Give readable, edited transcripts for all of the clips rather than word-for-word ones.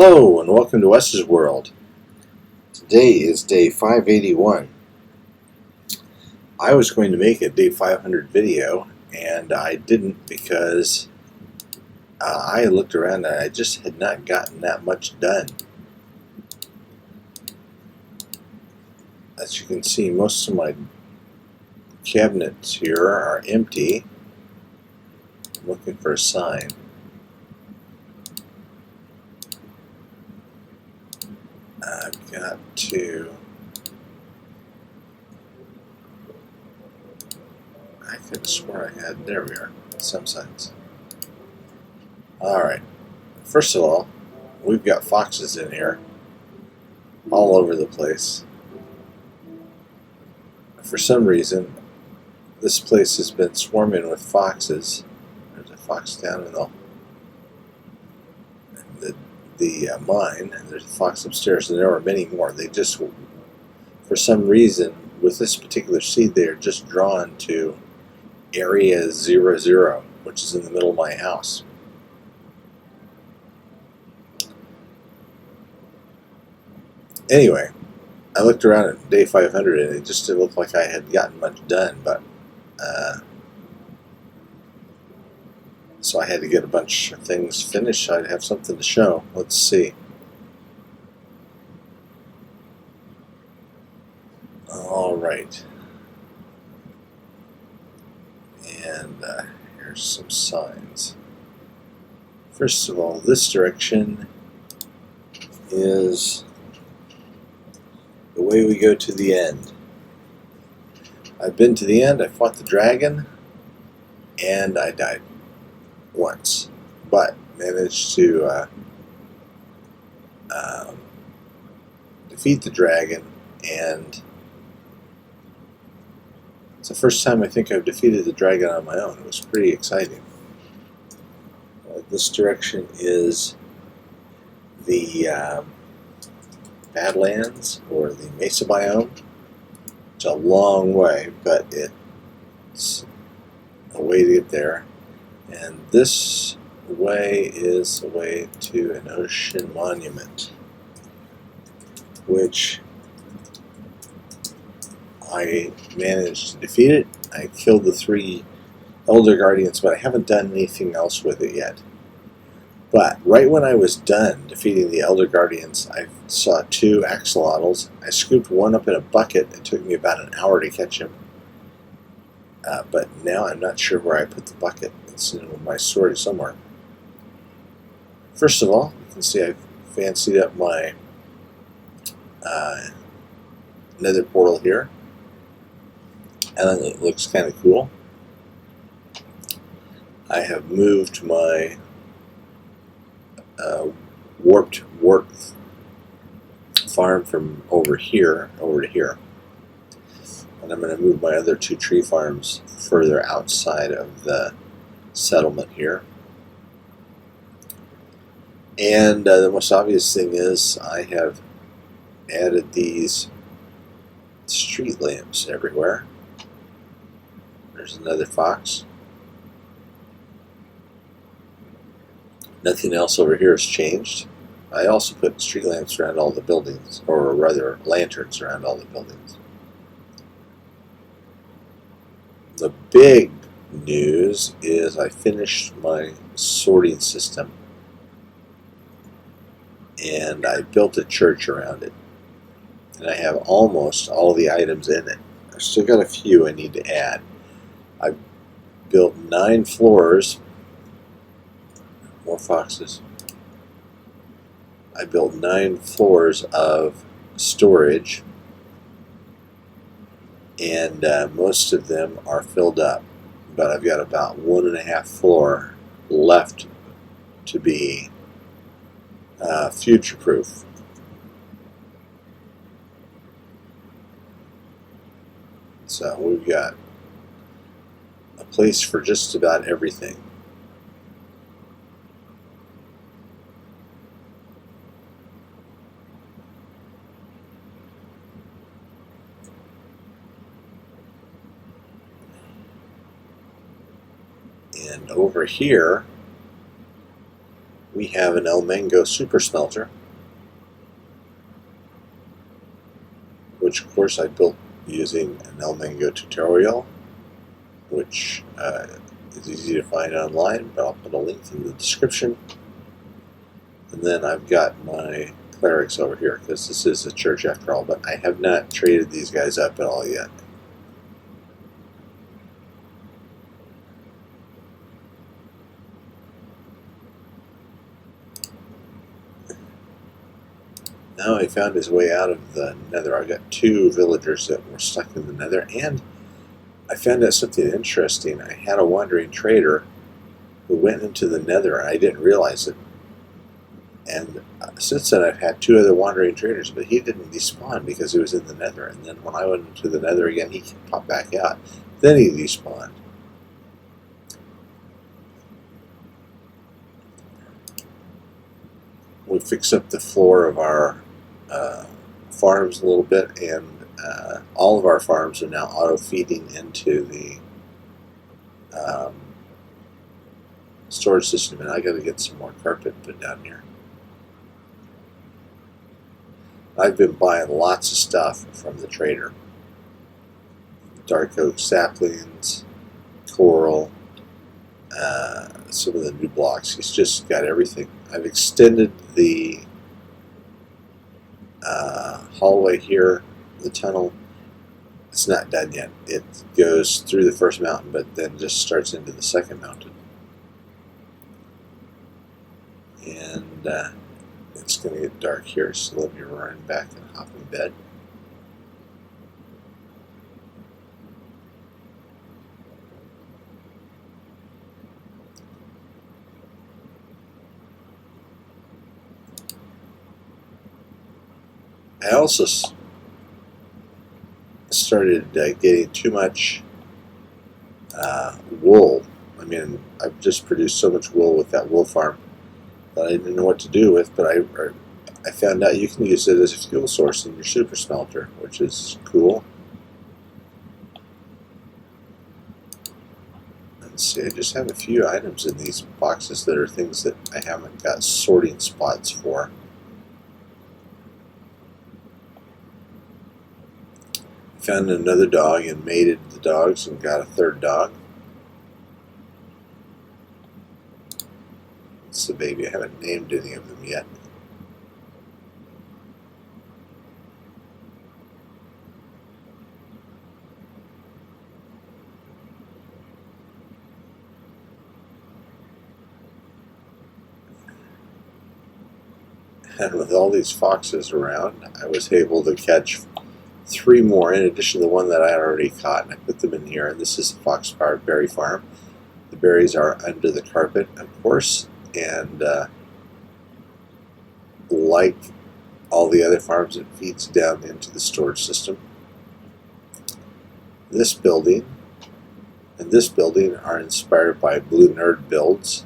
Hello and welcome to Wes's World. Today is day 581. I was going to make a day 500 video and I didn't because I looked around and I just had not gotten that much done. As you can see, most of my cabinets here are empty. I'm looking for a sign. I've got to... I could have swore I had... There we are. Some signs. Alright. First of all, we've got foxes in here. All over the place. For some reason, this place has been swarming with foxes. There's a fox down in the mine, and there's a fox upstairs, and there are many more. They just, for some reason, with this particular seed, they are just drawn to area 00, which is in the middle of my house. Anyway, I looked around at day 500 and it just didn't look like I had gotten much done, but so I had to get a bunch of things finished so I'd have something to show. Let's see. Alright. And here's some signs. First of all, this direction is the way we go to the end. I've been to the end, I fought the dragon, and I died once, but managed to defeat the dragon, and it's the first time I think I've defeated the dragon on my own. It was pretty exciting. This direction is the Badlands, or the Mesa biome. It's a long way, but it's a way to get there. And this way is the way to an ocean monument, which I managed to defeat it. I killed the 3 Elder Guardians, but I haven't done anything else with it yet. But right when I was done defeating the Elder Guardians, I saw 2 axolotls. I scooped one up in a bucket. It took me about an hour to catch him. But now I'm not sure where I put the bucket. It's in my storage somewhere. First of all, you can see I've fancied up my nether portal here. And it looks kind of cool. I have moved my warped farm from over here over to here. And I'm going to move my other 2 tree farms further outside of the settlement here. And the most obvious thing is I have added these street lamps everywhere. There's another fox. Nothing else over here has changed. I also put street lamps around all the buildings, or rather lanterns around all the buildings. The big news is I finished my sorting system and I built a church around it. And I have almost all the items in it. I've still got a few I need to add. I've built 9 floors. More foxes. I built 9 floors of storage, and most of them are filled up, but I've got about 1.5 floor left to be future-proof. So we've got a place for just about everything. And over here, we have an El Mango super smelter, which of course I built using an El Mango tutorial, which is easy to find online, but I'll put a link in the description. And then I've got my clerics over here, because this is a church after all, but I have not traded these guys up at all yet. Now he found his way out of the nether. I got 2 villagers that were stuck in the nether, and I found out something interesting. I had a wandering trader who went into the nether, and I didn't realize it. And since then I've had 2 other wandering traders, but he didn't despawn because he was in the nether. And then when I went into the nether again, he popped back out. Then he despawned. We fixed up the floor of our farms a little bit, and all of our farms are now auto-feeding into the storage system, and I got to get some more carpet put down here. I've been buying lots of stuff from the trader. Dark oak saplings, coral, some of the new blocks. He's just got everything. I've extended the hallway here, the tunnel. It's not done yet. It goes through the first mountain, but then just starts into the second mountain. And it's going to get dark here, so let me run back and hop in bed. I also started getting too much wool. I mean, I've just produced so much wool with that wool farm that I didn't know what to do with, but I found out you can use it as a fuel source in your super smelter, which is cool. Let's see, I just have a few items in these boxes that are things that I haven't got sorting spots for. Found another dog and mated the dogs and got a 3rd dog. It's the baby. I haven't named any of them yet. And with all these foxes around, I was able to catch 3 more in addition to the one that I had already caught, and I put them in here. And this is the fox-powered berry farm. The berries are under the carpet, of course, and like all the other farms, it feeds down into the storage system. This building and this building are inspired by Blue Nerd builds,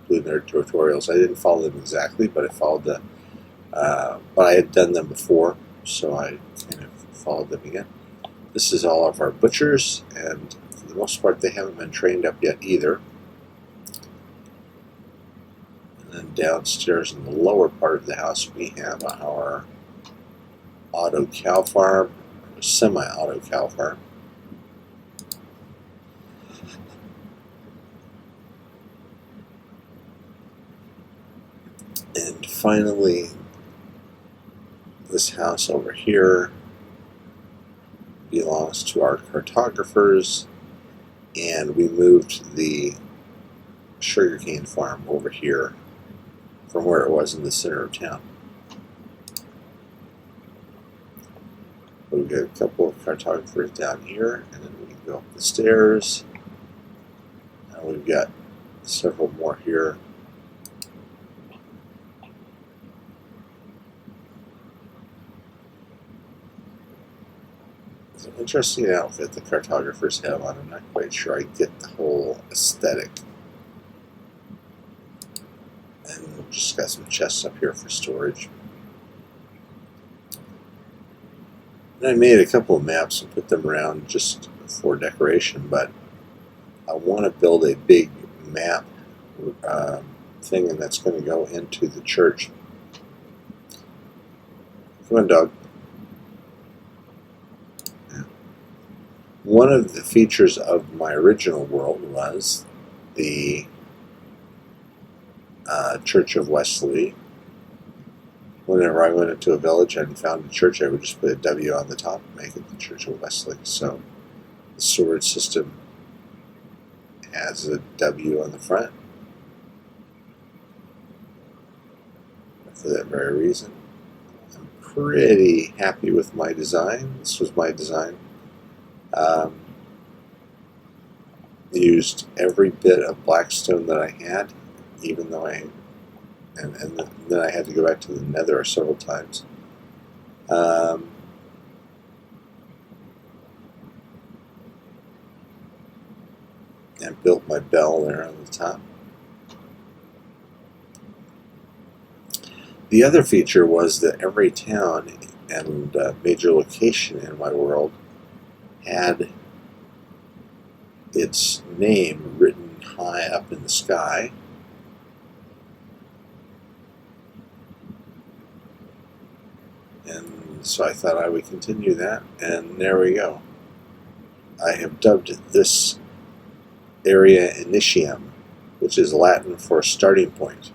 Blue Nerd tutorials. I didn't follow them exactly, but I followed the, but I had done them before, so I kind of followed them again. This is all of our butchers, and for the most part, they haven't been trained up yet either. And then downstairs in the lower part of the house, we have our auto cow farm, semi-auto cow farm. And finally, this house over here belongs to our cartographers, and we moved the sugarcane farm over here from where it was in the center of town. We've got a couple of cartographers down here, and then we can go up the stairs. And we've got several more here. It's an interesting outfit the cartographers have on. I'm not quite sure I get the whole aesthetic. And we've just got some chests up here for storage. And I made a couple of maps and put them around just for decoration, but I want to build a big map thing, and that's going to go into the church. Come on, dog. One of the features of my original world was the Church of Wesley. Whenever I went into a village and found a church, I would just put a W on the top and make it the Church of Wesley. So the sword system has a W on the front for that very reason. I'm pretty happy with my design. This was my design. Used every bit of blackstone that I had, even though and then I had to go back to the nether several times. And built my bell there on the top. The other feature was that every town and major location in my world had its name written high up in the sky. And so I thought I would continue that, and there we go. I have dubbed this area Initium, which is Latin for starting point.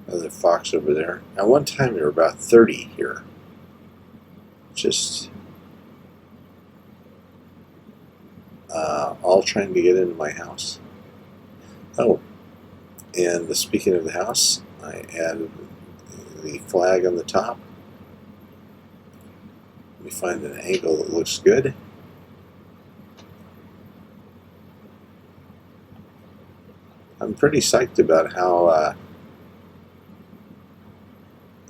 Another fox over there. At one time there were about 30 here. Just all trying to get into my house. Oh, and speaking of the house, I added the flag on the top. Let me find an angle that looks good. I'm pretty psyched about how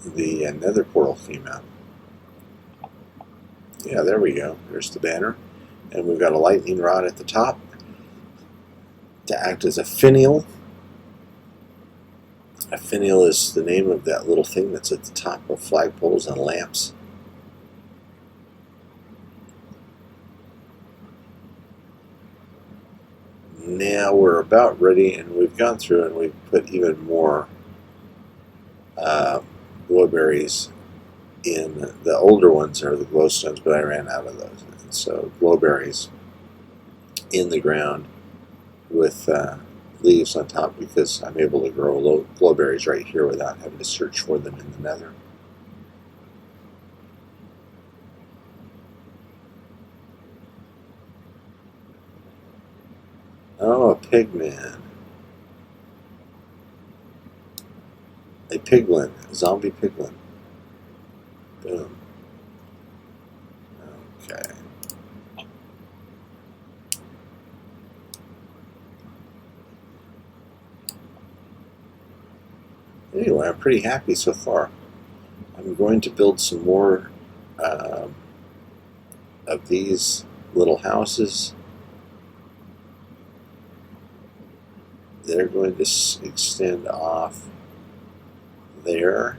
the nether portal came out. Yeah, there we go. There's the banner. And we've got a lightning rod at the top to act as a finial. A finial is the name of that little thing that's at the top of flagpoles and lamps. Now we're about ready, and we've gone through and we've put even more glowberries in. The older ones are the glowstones, but I ran out of those. And so glowberries in the ground with leaves on top, because I'm able to grow glowberries right here without having to search for them in the nether. Oh, a pigman. A piglin. A zombie piglin. Boom. Okay. Anyway, I'm pretty happy so far. I'm going to build some more of these little houses. They're going to extend off there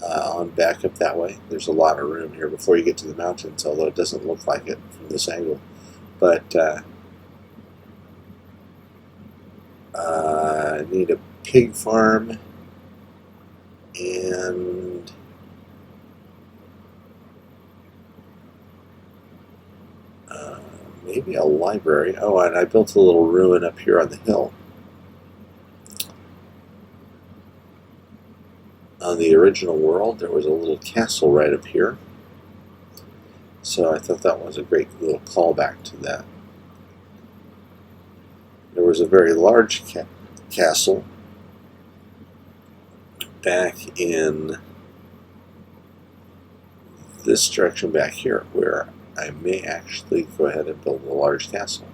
on back up that way. There's a lot of room here before you get to the mountains, although it doesn't look like it from this angle. But I need a pig farm and maybe a library. Oh, and I built a little ruin up here on the hill. On the original world, there was a little castle right up here. So I thought that was a great little callback to that. There was a very large castle back in this direction back here, where I may actually go ahead and build a large castle.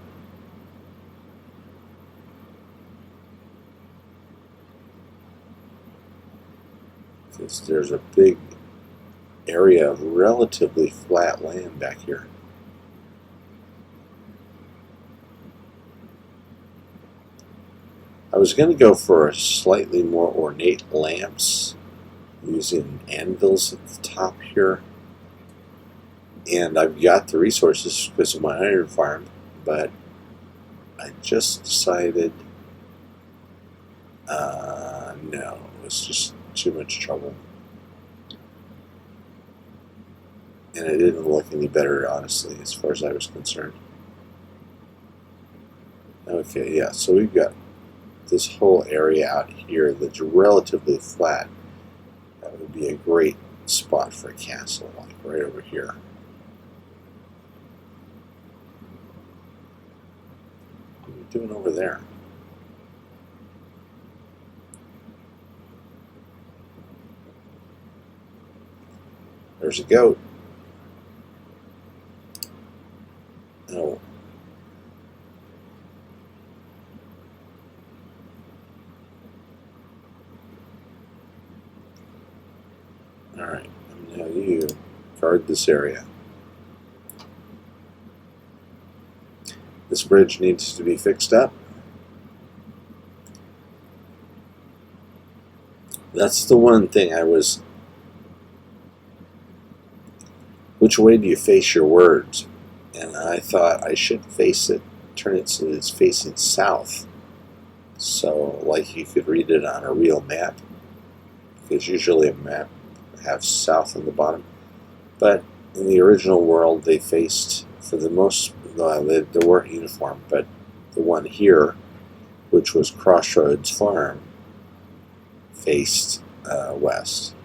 Because there's a big area of relatively flat land back here. I was going to go for a slightly more ornate lamps using anvils at the top here. And I've got the resources because of my iron farm, but I just decided no, it was just too much trouble. And it didn't look any better, honestly, as far as I was concerned. Okay, yeah, so we've got this whole area out here that's relatively flat. That would be a great spot for a castle, like right over here. What are you doing over there? There's a goat. Oh. Alright, now you guard this area. This bridge needs to be fixed up. That's the one thing I was... Which way do you face your words? And I thought I should face it, turn it so that it's facing south. So, like you could read it on a real map. Because usually a map has south on the bottom. But in the original world, they faced, for the most, they weren't uniform, but the one here, which was Crossroads Farm, faced west.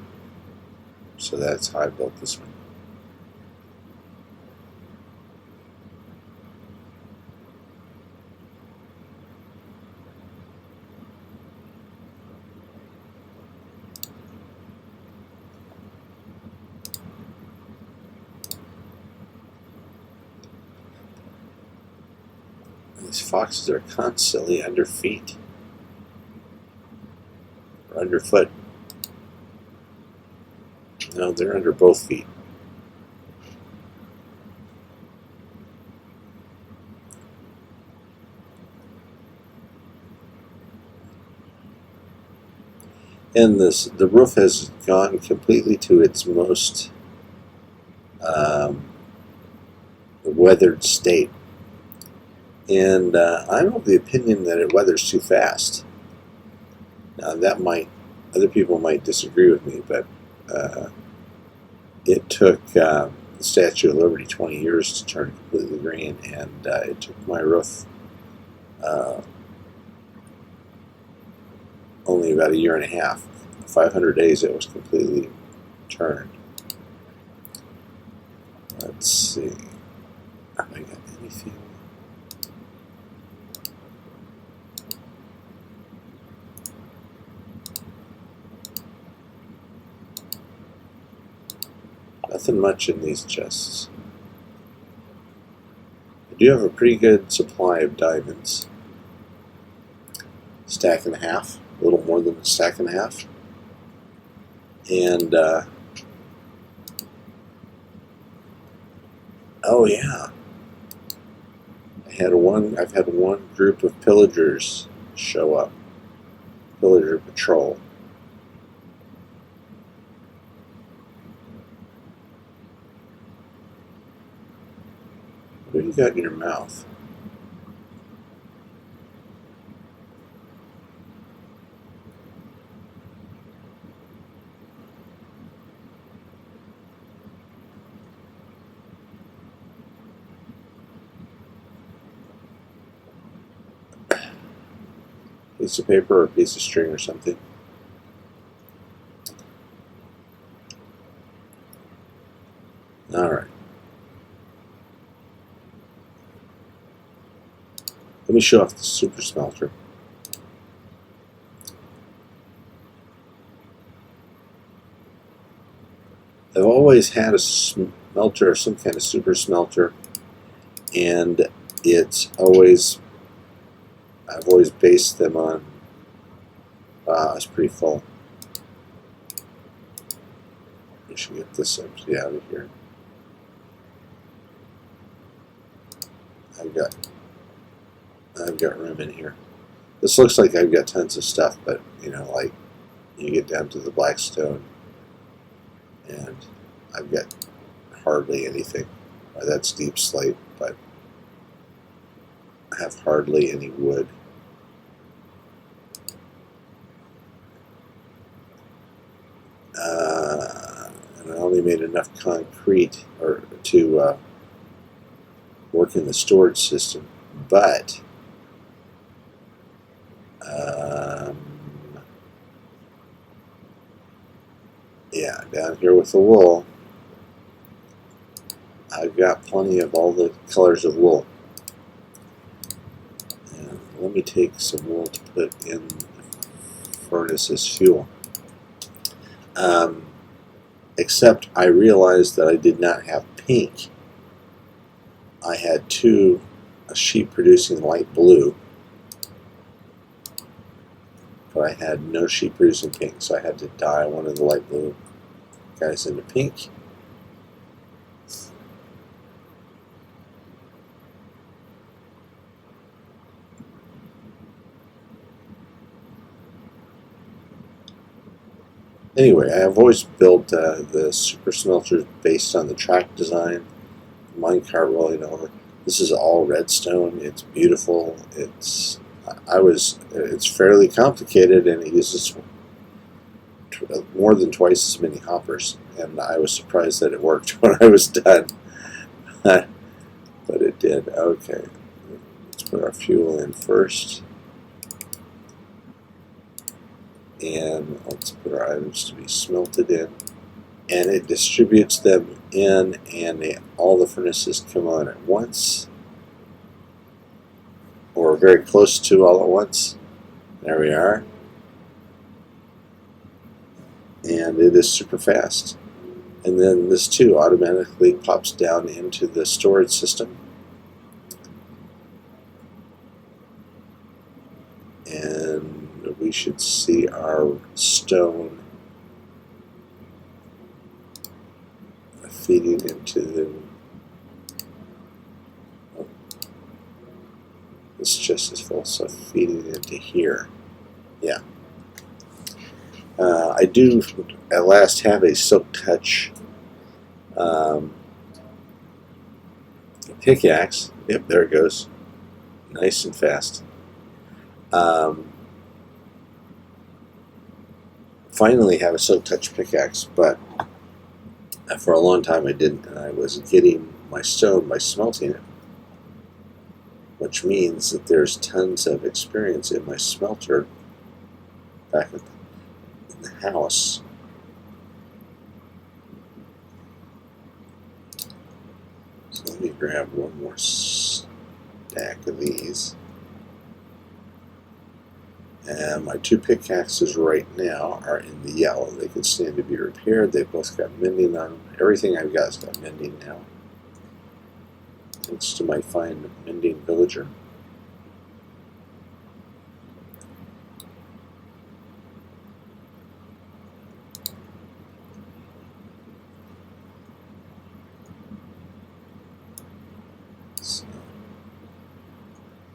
So that's how I built this one. These foxes are constantly under feet. Or underfoot. No, they're under both feet. And the roof has gone completely to its most weathered state. And I'm of the opinion that it weathers too fast. Now that might, other people might disagree with me, but it took the Statue of Liberty 20 years to turn completely green, and it took my roof only about a year and a half. 500 days it was completely turned. Let's see. Have I got anything? Nothing much in these chests. I do have a pretty good supply of diamonds. Stack and a half, a little more than a stack and a half. And oh yeah, I've had one group of pillagers show up, pillager patrol. What do you got in your mouth? Piece of paper or a piece of string or something. Alright. Let me show off the super smelter. always had a smelter or some kind of super smelter, and I've always based them on. It's pretty full. I should get this empty out of here. I've got room in here. This looks like I've got tons of stuff, but you know, like you get down to the blackstone, and I've got hardly anything. That's deep slate, but I have hardly any wood. And I only made enough concrete to work in the storage system, but yeah, down here with the wool, I've got plenty of all the colors of wool. And let me take some wool to put in the furnace as fuel. Except I realized that I did not have pink. I had a sheep producing light blue, but I had no sheep producing pink, so I had to dye one of the light blue guys into pink. Anyway, I've always built the super smelters based on the track design, minecart rolling over. This is all redstone. It's beautiful. It's fairly complicated, and it uses more than twice as many hoppers. And I was surprised that it worked when I was done, but it did. Okay, let's put our fuel in first. And let's put our items to be smelted in, and it distributes them in, and all the furnaces come on at once, or very close to all at once. There we are, and it is super fast. And then this too automatically pops down into the storage system, and we should see our stone feeding into the. Oh, this chest is full, so feeding into here. Yeah. I do at last have a silk touch pickaxe. Yep, there it goes. Nice and fast. Finally have a silk touch pickaxe, but for a long time I didn't, and I was getting my stone by smelting it, which means that there's tons of experience in my smelter back in the house. So let me grab one more stack of these. And my two pickaxes right now are in the yellow. They can stand to be repaired. They've both got mending on them. Everything I've got has got mending now, thanks to my fine mending villager. So,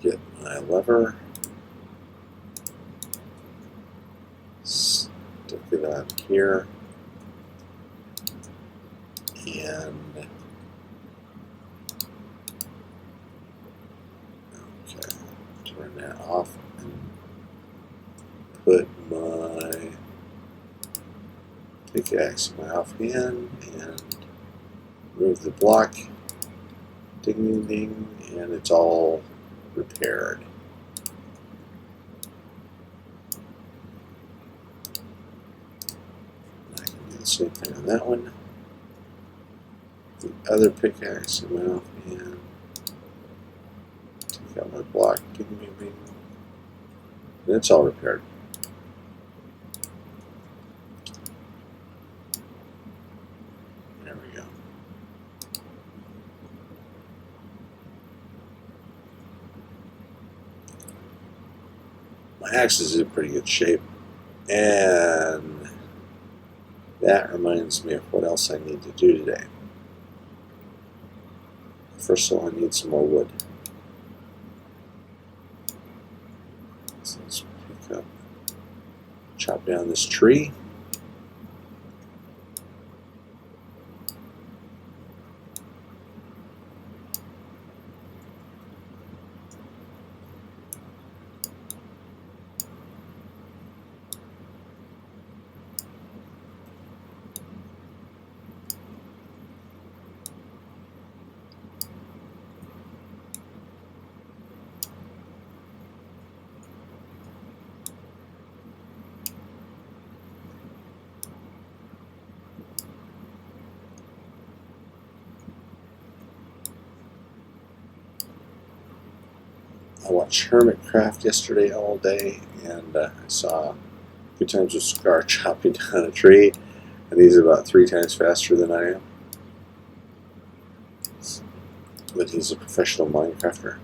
get my lever. Stick it on here, and okay, turn that off and put my pickaxe in my offhand and move the block. Ding ding ding, and it's all repaired. Same thing on that one. The other pickaxe in my offhand. Take out my block. Bing, bing, bing. And it's all repaired. There My axe is in pretty good shape. And that reminds me of what else I need to do today. First of all, I need some more wood. So let's pick up, chop down this tree. I watched Hermitcraft yesterday all day, and I saw good times with Scar chopping down a tree, and he's about 3 times faster than I am. But he's a professional Minecrafter.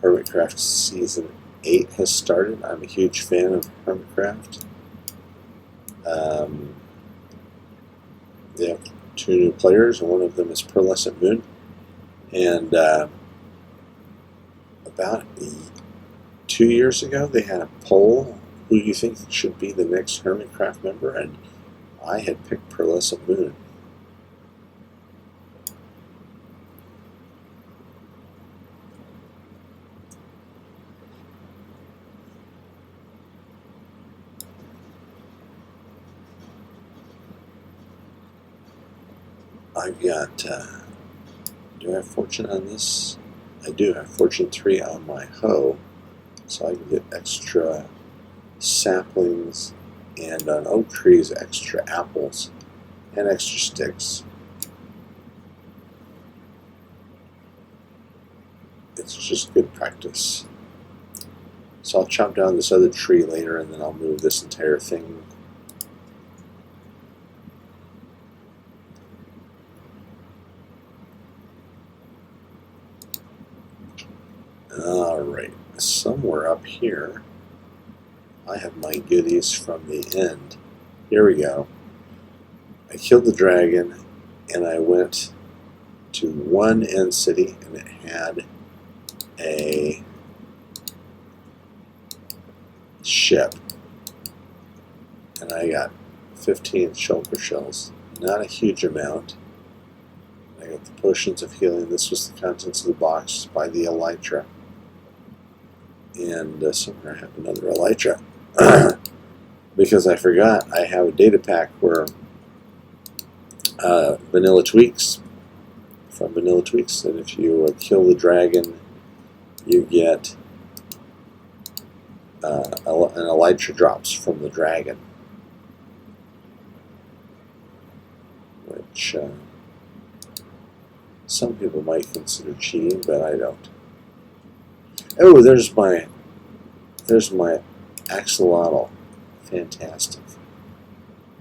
Hermitcraft Season 8 has started. I'm a huge fan of Hermitcraft. They have 2 new players, and one of them is Pearlescent Moon. And about 2 years ago, they had a poll, who do you think should be the next Hermitcraft member? And I had picked Pearlescent Moon. I've got, do I have fortune on this? I do have fortune 3 on my hoe, so I can get extra saplings, and on oak trees extra apples and extra sticks. It's just good practice. So I'll chop down this other tree later, and then I'll move this entire thing. Alright, somewhere up here I have my goodies from the end. Here we go. I killed the dragon, and I went to one end city, and it had a ship, and I got 15 shulker shells. Not a huge amount. I got the potions of healing. This was the contents of the box by the elytra. And somewhere I have another elytra. Because I forgot, I have a data pack where Vanilla Tweaks, from Vanilla Tweaks, that if you kill the dragon, you get an elytra drops from the dragon, which some people might consider cheating, but I don't. Oh, there's my axolotl. Fantastic.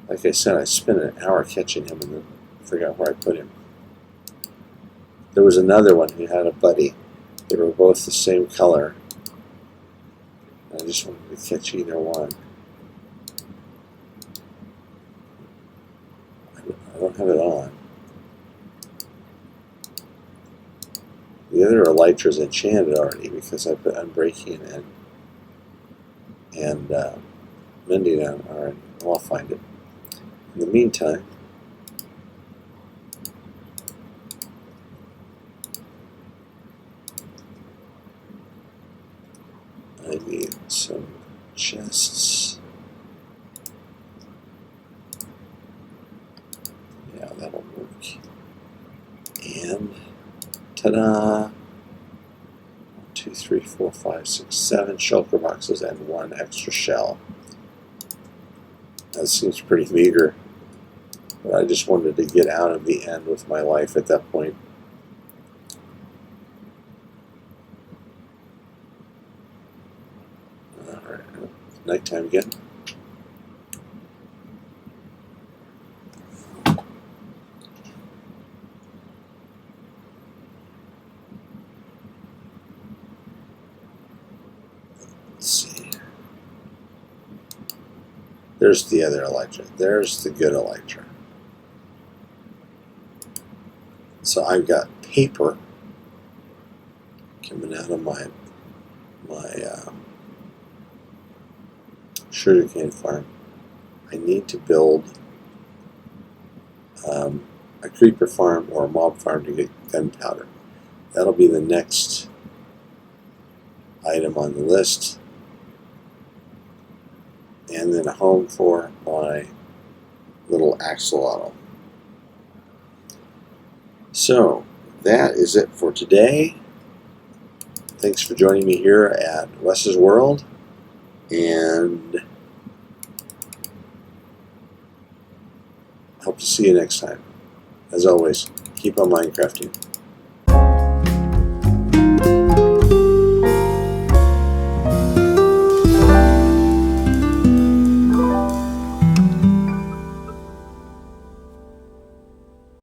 Like I said, I spent an hour catching him and then forgot where I put him. There was another one who had a buddy. They were both the same color. I just wanted to catch either one. I don't have it on. The other elytra is enchanted already because I put Unbreaking and Mending on already. Well, I'll find it. In the meantime, I need some chests. Yeah, that'll work. And ta-da! 1, 2, 3, 4, 5, 6, 7 shulker boxes and 1 extra shell. That seems pretty meager, but I just wanted to get out of the end with my life at that point. Alright, nighttime again. There's the other Electra. There's the good Electra. So I've got paper coming out of my sugarcane farm. I need to build a creeper farm or a mob farm to get gunpowder. That'll be the next item on the list. And then a home for my little axolotl. So that is it for today. Thanks for joining me here at Wes's World, and hope to see you next time. As always, keep on Minecrafting.